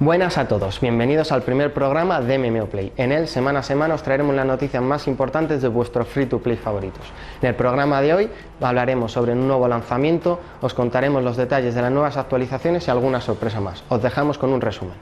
Buenas a todos, bienvenidos al primer programa de MMOPlay. En él, semana a semana, os traeremos las noticias más importantes de vuestros free-to-play favoritos. En el programa de hoy hablaremos sobre un nuevo lanzamiento, os contaremos los detalles de las nuevas actualizaciones y alguna sorpresa más. Os dejamos con un resumen.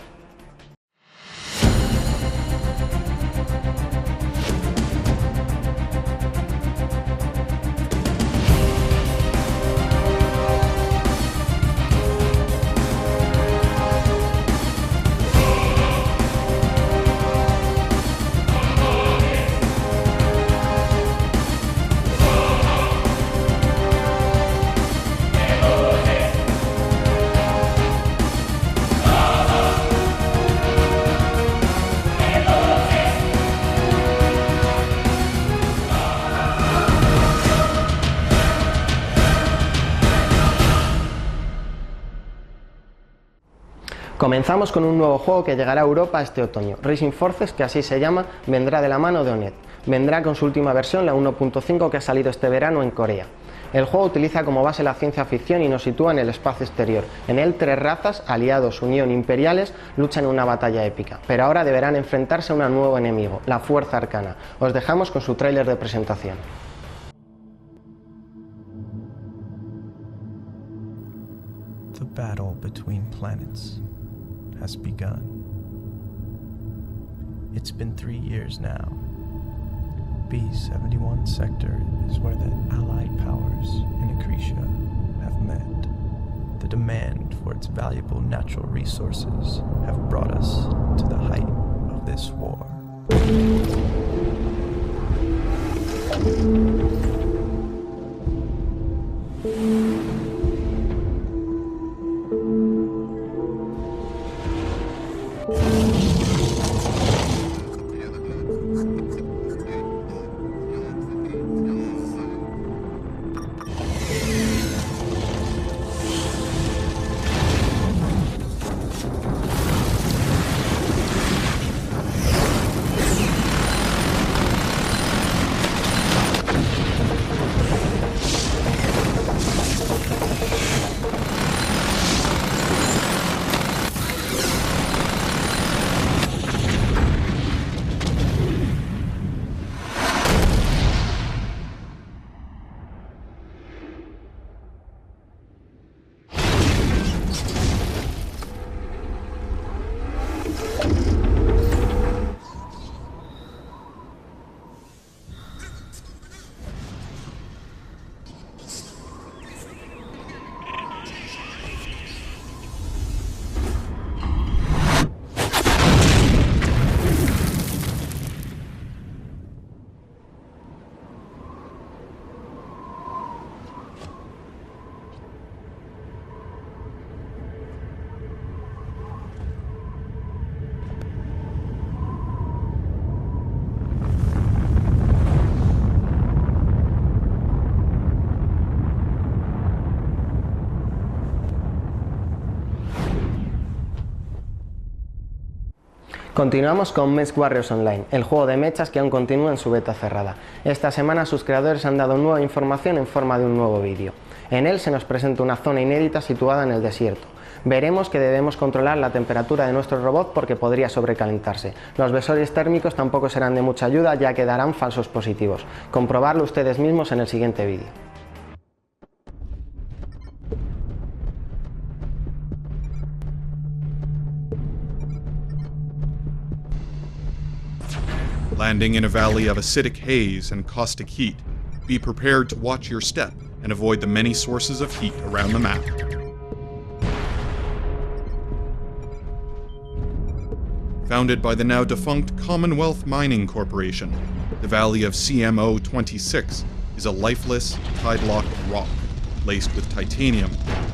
Comenzamos con un nuevo juego que llegará a Europa este otoño. Rising Forces, que así se llama, vendrá de la mano de Oned. Vendrá con su última versión, la 1.5, que ha salido este verano en Corea. El juego utiliza como base la ciencia ficción y nos sitúa en el espacio exterior. En él, tres razas, aliados, unión, imperiales, luchan en una batalla épica. Pero ahora deberán enfrentarse a un nuevo enemigo, la Fuerza Arcana. Os dejamos con su tráiler de presentación. The battle between planets has begun. It's been 3 years now. B-71 sector is where the Allied powers in Acretia have met. The demand for its valuable natural resources have brought us to the height of this war. Continuamos con MechWarrior Online, el juego de mechas que aún continúa en su beta cerrada. Esta semana sus creadores han dado nueva información en forma de un nuevo vídeo. En él se nos presenta una zona inédita situada en el desierto. Veremos que debemos controlar la temperatura de nuestro robot porque podría sobrecalentarse. Los visores térmicos tampoco serán de mucha ayuda ya que darán falsos positivos. Comprobarlo ustedes mismos en el siguiente vídeo. Landing in a valley of acidic haze and caustic heat, be prepared to watch your step and avoid the many sources of heat around the map. Founded by the now defunct Commonwealth Mining Corporation, the valley of CMO-26 is a lifeless, tide-locked rock, laced with titanium,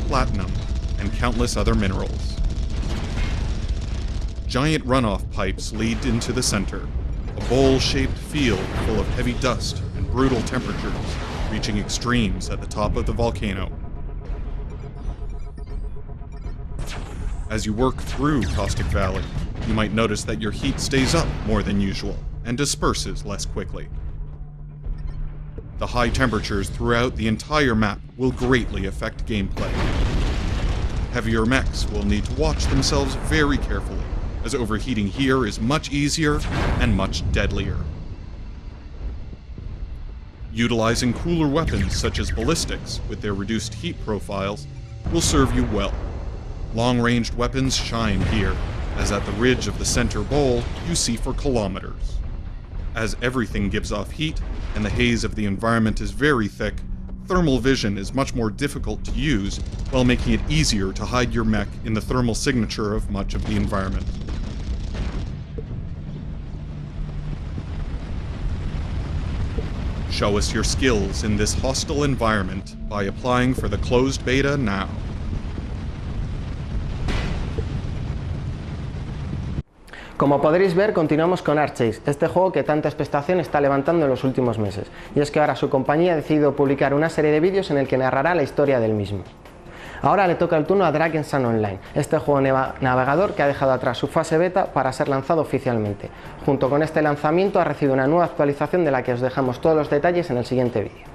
platinum, and countless other minerals. Giant runoff pipes lead into the center, a bowl-shaped field full of heavy dust and brutal temperatures, reaching extremes at the top of the volcano. As you work through Caustic Valley, you might notice that your heat stays up more than usual and disperses less quickly. The high temperatures throughout the entire map will greatly affect gameplay. Heavier mechs will need to watch themselves very carefully, as overheating here is much easier and much deadlier. Utilizing cooler weapons such as ballistics with their reduced heat profiles will serve you well. Long-ranged weapons shine here, as at the ridge of the center bowl you see for kilometers. As everything gives off heat and the haze of the environment is very thick, thermal vision is much more difficult to use while making it easier to hide your mech in the thermal signature of much of the environment. Show us your skills in this hostile environment by applying for the closed beta now. Como podréis ver, continuamos con ArcheAge, este juego que tanta expectación está levantando en los últimos meses, y es que ahora su compañía ha decidido publicar una serie de vídeos en el que narrará la historia del mismo. Ahora le toca el turno a Drakesang Online, este juego navegador que ha dejado atrás su fase beta para ser lanzado oficialmente. Junto con este lanzamiento ha recibido una nueva actualización de la que os dejamos todos los detalles en el siguiente vídeo.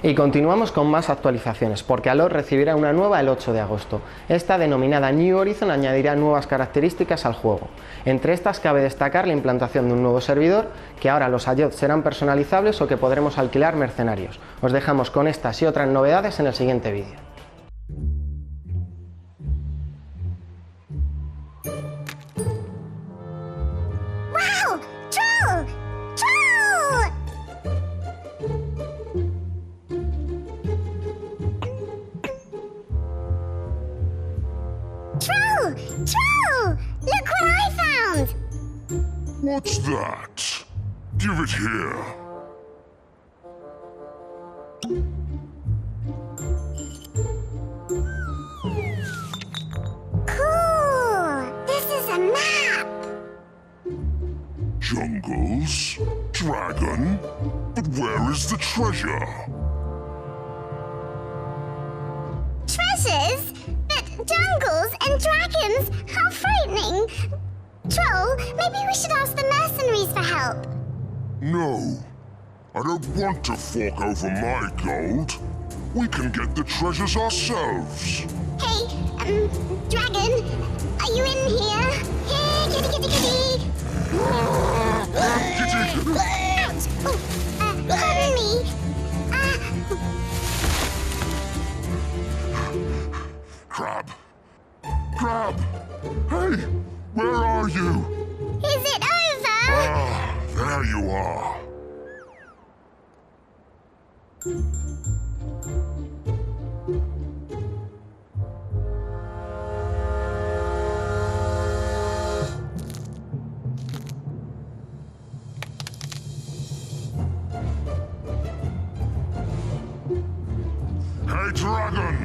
Y continuamos con más actualizaciones, porque Allods recibirá una nueva el 8 de agosto. Esta, denominada New Horizon, añadirá nuevas características al juego. Entre estas cabe destacar la implantación de un nuevo servidor, que ahora los Allods serán personalizables o que podremos alquilar mercenarios. Os dejamos con estas y otras novedades en el siguiente vídeo. Troll! Look what I found! What's that? Give it here. Cool! This is a map! Jungles? Dragon? But where is the treasure? Treasures? But jungles and dragons? How frightening! Troll, maybe we should ask the mercenaries for help. No. I don't want to fork over my gold. We can get the treasures ourselves. Hey, dragon, are you in here? Here, kitty, kitty, kitty! Kitty! Ouch! Oh, pardon me. Crab! Crab! Hey! Where are you? Is it over? Ah, there you are. Hey, dragon!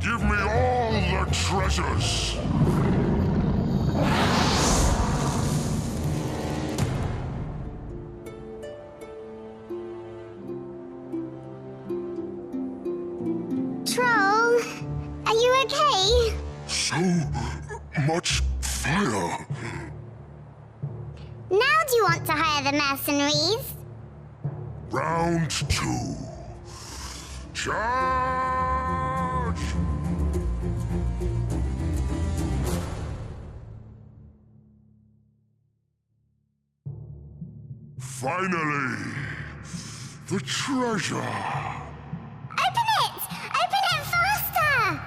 Give me all the treasures! Troll, are you okay? So much fire! Now do you want to hire the mercenaries? Round 2. Charge! Finally! The treasure! Open it! Open it faster!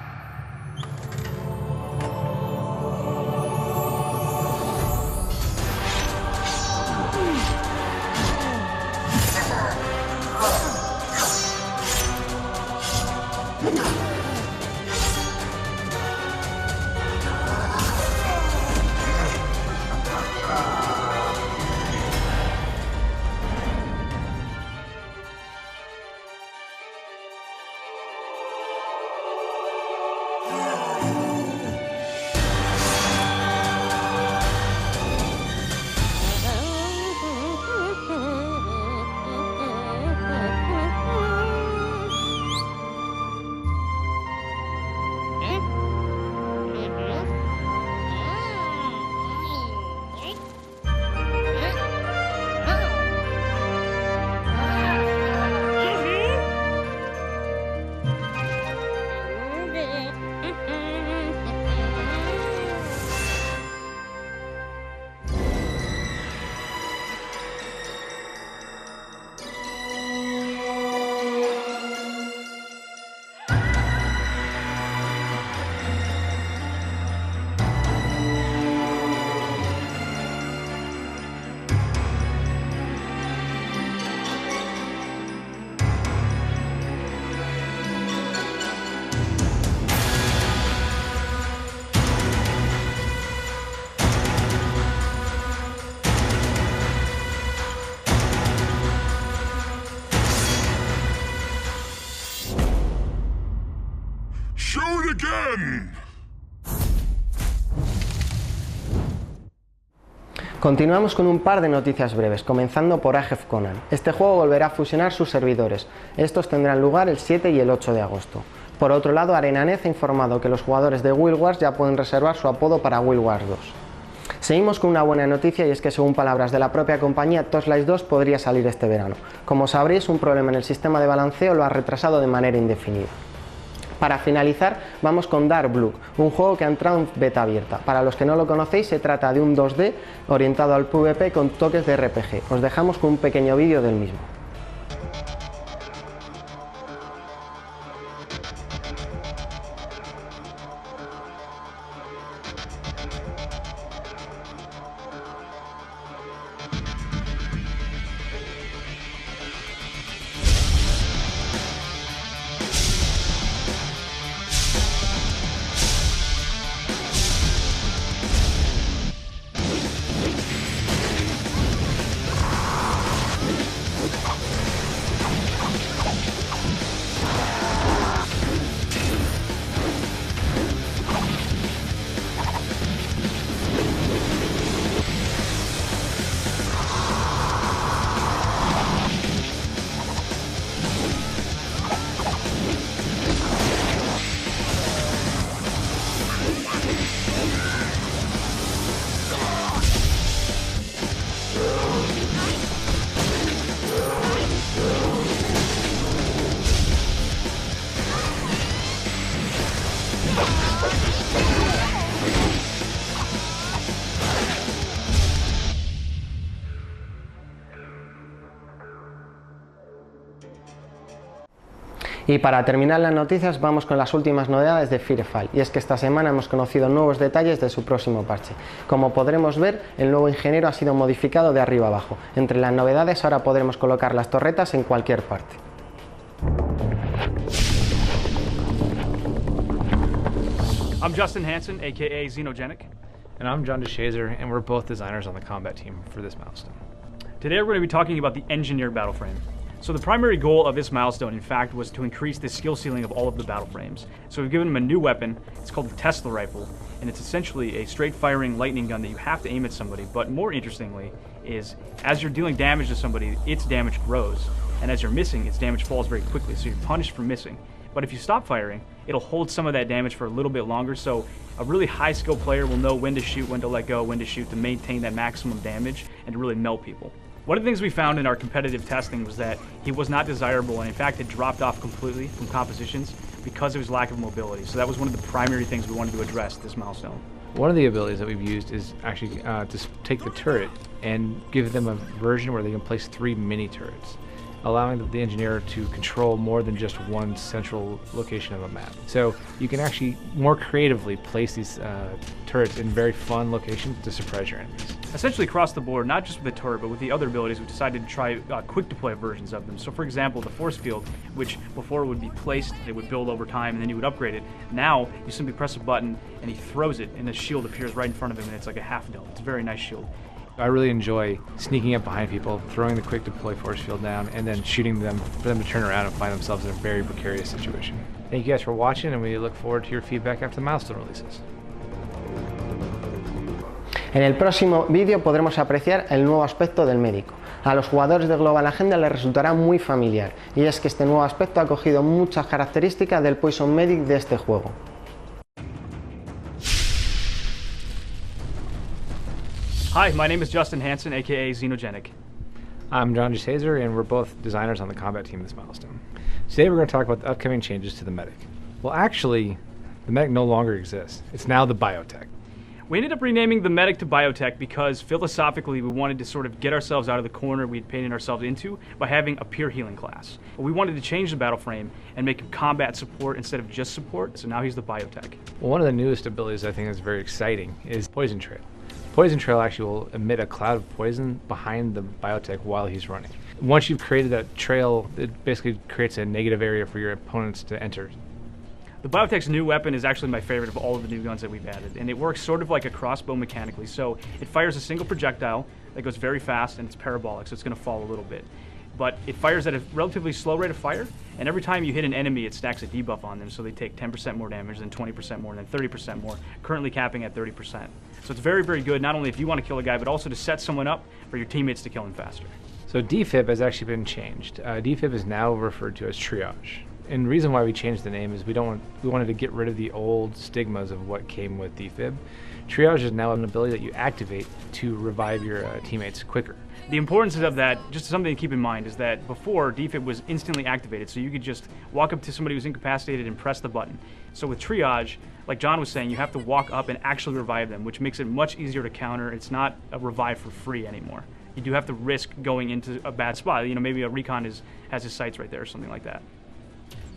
Show it again! Continuamos con un par de noticias breves, comenzando por Age of Conan. Este juego volverá a fusionar sus servidores. Estos tendrán lugar el 7 y el 8 de agosto. Por otro lado, ArenaNet ha informado que los jugadores de Guild Wars ya pueden reservar su apodo para Guild Wars 2. Seguimos con una buena noticia, y es que según palabras de la propia compañía, Todas 2 podría salir este verano. Como sabréis, un problema en el sistema de balanceo lo ha retrasado de manera indefinida. Para finalizar, vamos con Dark Blue, un juego que ha entrado en beta abierta. Para los que no lo conocéis, se trata de un 2D orientado al PvP con toques de RPG. Os dejamos con un pequeño vídeo del mismo. Y para terminar las noticias, vamos con las últimas novedades de Firefall, y es que esta semana hemos conocido nuevos detalles de su próximo parche. Como podremos ver, el nuevo ingeniero ha sido modificado de arriba abajo. Entre las novedades, ahora podremos colocar las torretas en cualquier parte. I'm Justin Hansen, aka Xenogenic. And I'm John DeShazer, and we're both designers on the combat team for this milestone. Today we're going to be talking about the engineered battle frame. So the primary goal of this milestone, in fact, was to increase the skill ceiling of all of the battle frames. So we've given them a new weapon. It's called the Tesla rifle, and it's essentially a straight-firing lightning gun that you have to aim at somebody. But more interestingly is, as you're dealing damage to somebody, its damage grows, and as you're missing, its damage falls very quickly, so you're punished for missing. But if you stop firing, it'll hold some of that damage for a little bit longer, so a really high-skill player will know when to shoot, when to let go, when to shoot to maintain that maximum damage and to really melt people. One of the things we found in our competitive testing was that he was not desirable, and in fact had dropped off completely from compositions because of his lack of mobility. So that was one of the primary things we wanted to address this milestone. One of the abilities that we've used is actually to take the turret and give them a version where they can place 3 mini turrets, allowing the engineer to control more than just one central location of a map. So you can actually more creatively place these turrets in very fun locations to surprise your enemies. Essentially across the board, not just with the turret, but with the other abilities, we decided to try quick deploy versions of them. So for example, the force field, which before would be placed, it would build over time, and then you would upgrade it. Now, you simply press a button, and he throws it, and the shield appears right in front of him, and it's like a half dome. It's a very nice shield. I really enjoy sneaking up behind people, throwing the quick deploy force field down, and then shooting them for them to turn around and find themselves in a very precarious situation. Thank you guys for watching, and we look forward to your feedback after the milestone releases. En el próximo vídeo podremos apreciar el nuevo aspecto del médico. A los jugadores de Global Agenda les resultará muy familiar, y es que este nuevo aspecto ha cogido muchas características del Poison Medic de este juego. Hi, my name is Justin Hansen, aka Xenogenic. I'm John DeShazer, and we're both designers on the combat team this milestone. Today we're going to talk about the upcoming changes to the medic. Well, actually, the medic no longer exists. It's now the biotech. We ended up renaming the medic to biotech because philosophically we wanted to sort of get ourselves out of the corner we'd painted ourselves into by having a pure healing class. But we wanted to change the battle frame and make him combat support instead of just support, so now he's the biotech. Well, one of the newest abilities I think is very exciting is Poison Trail. Poison Trail actually will emit a cloud of poison behind the biotech while he's running. Once you've created that trail, it basically creates a negative area for your opponents to enter. The biotech's new weapon is actually my favorite of all of the new guns that we've added, and it works sort of like a crossbow mechanically. So it fires a single projectile that goes very fast, and it's parabolic, so it's going to fall a little bit. but it fires at a relatively slow rate of fire, and every time you hit an enemy, it stacks a debuff on them, so they take 10% more damage, then 20% more, and then 30% more, currently capping at 30%. So it's very, very good, not only if you want to kill a guy, but also to set someone up for your teammates to kill him faster. So defib has actually been changed. Defib is now referred to as triage. And the reason why we changed the name is we wanted to get rid of the old stigmas of what came with defib. Triage is now an ability that you activate to revive your teammates quicker. The importance of that, just something to keep in mind, is that before, defib was instantly activated, so you could just walk up to somebody who's incapacitated and press the button. So with triage, like John was saying, you have to walk up and actually revive them, which makes it much easier to counter. It's not a revive for free anymore. You do have to risk going into a bad spot. You know, maybe a recon has his sights right there or something like that.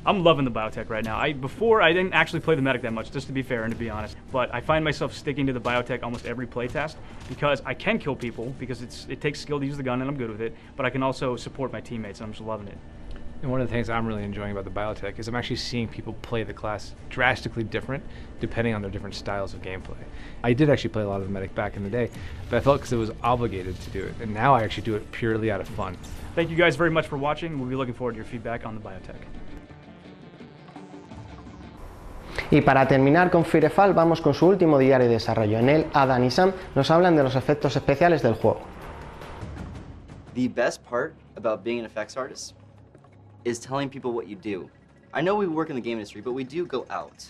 I'm loving the biotech right now. Before, I didn't actually play the medic that much, just to be fair and to be honest. But I find myself sticking to the biotech almost every playtest because I can kill people, because it takes skill to use the gun and I'm good with it, but I can also support my teammates and I'm just loving it. And one of the things I'm really enjoying about the biotech is I'm actually seeing people play the class drastically different depending on their different styles of gameplay. I did actually play a lot of the medic back in the day, but I felt because it was obligated to do it, and now I actually do it purely out of fun. Thank you guys very much for watching. We'll be looking forward to your feedback on the biotech. Y para terminar con Firefall vamos con su último diario de desarrollo. En él, Adam y Sam nos hablan de los efectos especiales del juego. The best part about being an effects artist is telling people what you do. I know we work in the game industry, but we do go out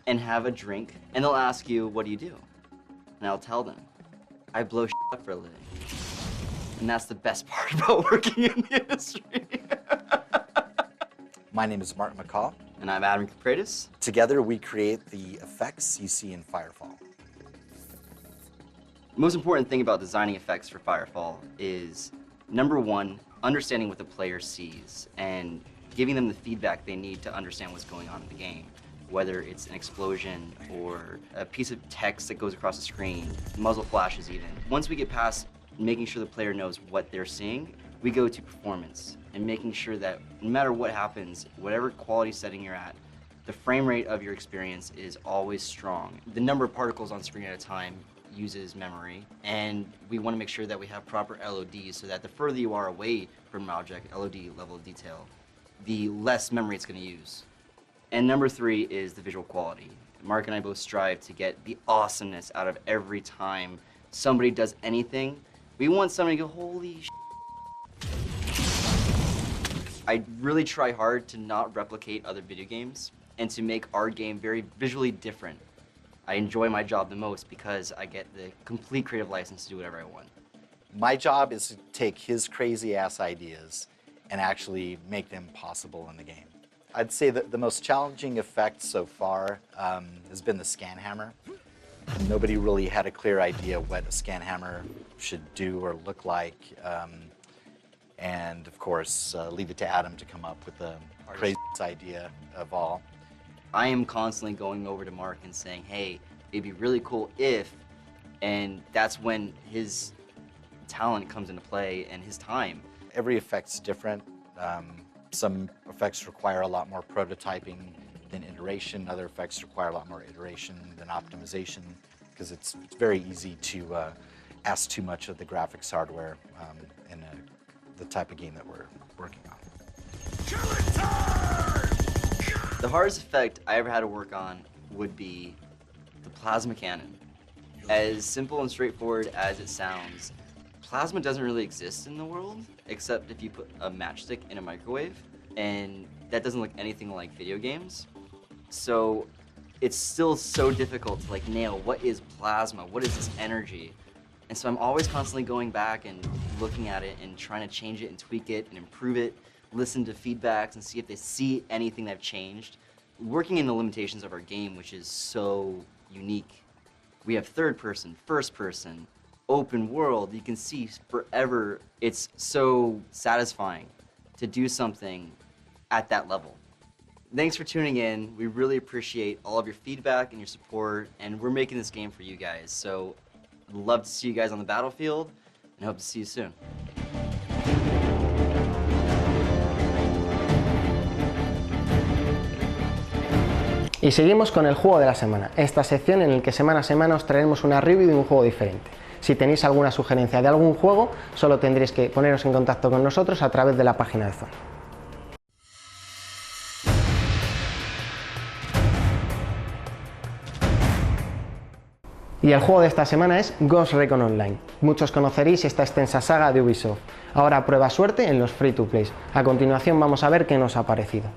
and have a drink, and they'll ask you, what do you do? And I'll tell them, I blow shit up for a living. And that's the best part about working in the industry. My name is Martin McCall. And I'm Adam Capratis. Together we create the effects you see in Firefall. The most important thing about designing effects for Firefall is, number one, understanding what the player sees and giving them the feedback they need to understand what's going on in the game. Whether it's an explosion or a piece of text that goes across the screen, muzzle flashes even. Once we get past making sure the player knows what they're seeing, we go to performance and making sure that no matter what happens, whatever quality setting you're at, the frame rate of your experience is always strong. The number of particles on screen at a time uses memory, and we want to make sure that we have proper LODs so that the further you are away from an object, LOD, level of detail, the less memory it's going to use. And number three is the visual quality. Mark and I both strive to get the awesomeness out of every time somebody does anything. We want somebody to go, holy shit. I really try hard to not replicate other video games and to make our game very visually different. I enjoy my job the most because I get the complete creative license to do whatever I want. My job is to take his crazy ass ideas and actually make them possible in the game. I'd say that the most challenging effect so far has been the scan hammer. Nobody really had a clear idea what a scan hammer should do or look like. And of course, leave it to Adam to come up with the craziest idea of all. I am constantly going over to Mark and saying, hey, it'd be really cool if, and that's when his talent comes into play and his time. Every effect's different. Some effects require a lot more prototyping than iteration. Other effects require a lot more iteration than optimization, because it's very easy to ask too much of the graphics hardware in the type of game that we're working on. The hardest effect I ever had to work on would be the plasma cannon. As simple and straightforward as it sounds, plasma doesn't really exist in the world, except if you put a matchstick in a microwave, and that doesn't look anything like video games. So it's still so difficult to nail what is plasma, what is this energy. And so I'm always constantly going back and looking at it and trying to change it and tweak it and improve it, listen to feedbacks and see if they see anything that I've changed. Working in the limitations of our game, which is so unique. We have third person, first person, open world, you can see forever. It's so satisfying to do something at that level. Thanks for tuning in. We really appreciate all of your feedback and your support, and we're making this game for you guys. So I'd love to see you guys on the battlefield, and hope to see you soon. Y seguimos con el juego de la semana, esta sección en la que semana a semana os traeremos una review de un juego diferente. Si tenéis alguna sugerencia de algún juego, solo tendréis que poneros en contacto con nosotros a través de la página de Zona. Y el juego de esta semana es Ghost Recon Online. Muchos conoceréis esta extensa saga de Ubisoft. Ahora prueba suerte en los free to play. A continuación vamos a ver qué nos ha parecido.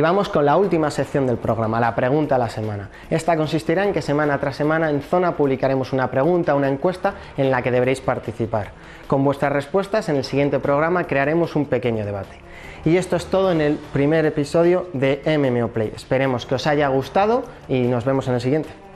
vamos con la última sección del programa, la pregunta de la semana. Esta consistirá en que semana tras semana en Zona publicaremos una pregunta, una encuesta en la que deberéis participar. Con vuestras respuestas en el siguiente programa crearemos un pequeño debate. Y esto es todo en el primer episodio de MMOPlay. Esperemos que os haya gustado y nos vemos en el siguiente.